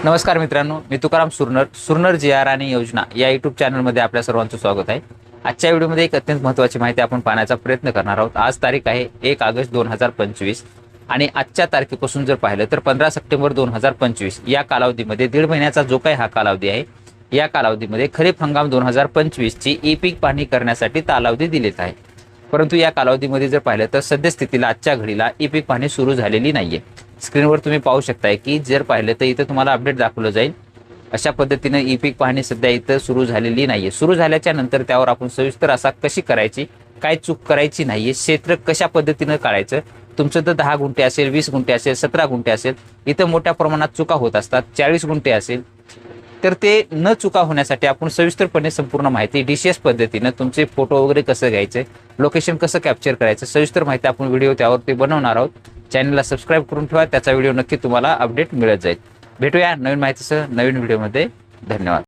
नमस्कार मित्रांनो, मी तुकाराम सुरनर जी.आर. आणि योजना या यूट्यूब चॅनलमध्ये आपल्या सर्वांचं स्वागत आहे. आजच्या व्हिडिओमध्ये एक अत्यंत महत्त्वाची माहिती आपण पाहण्याचा प्रयत्न करणार आहोत. आज तारीख आहे 1 ऑगस्ट 2025 आणि आजच्या तारखेपासून जर पाहिलं तर 15 सप्टेंबर 2025 या कालावधीमध्ये दीड महिन्याचा जो काही हा कालावधी आहे, या कालावधीमध्ये खरीप हंगाम 2025 ची ई पीक पाहणी करण्यासाठी कालावधी दिलेला आहे. परंतु या कालावधीमध्ये जर पाहिलं तर सद्यस्थितीला आजच्या घडीला ई पीक पाहणी सुरू झालेली नाहीये. स्क्रीनवर तुम्ही पाहू शकताय की जर पाहिलं तर इथं तुम्हाला अपडेट दाखवलं जाईल. अशा पद्धतीनं ई पीक पाहणी सध्या इथं सुरू झालेली नाहीये. सुरू झाल्याच्या नंतर त्यावर आपण सविस्तर असा कशी करायची, काय चूक करायची नाहीये, क्षेत्र कशा पद्धतीनं काढायचं, तुमचं तर 10 गुंठे असेल, 20 गुंठे असेल, 17 गुंठे असेल, इथं मोठ्या प्रमाणात चुका होत असतात. 40 गुंठे असेल तर ते न चुका होण्यासाठी आपण सविस्तरपणे संपूर्ण माहिती डीसीएस पद्धतीनं तुमचे फोटो वगैरे कसं घ्यायचे, लोकेशन कसं कॅप्चर करायचं, सविस्तर माहिती आपण व्हिडिओ त्यावरती बनवणार आहोत. चॅनलला सबस्क्राईब करून ठेवा, त्याचा व्हिडिओ नक्की तुम्हाला अपडेट मिळत जाईल. भेटूया नवीन माहितीसह नवीन व्हिडिओमध्ये. धन्यवाद.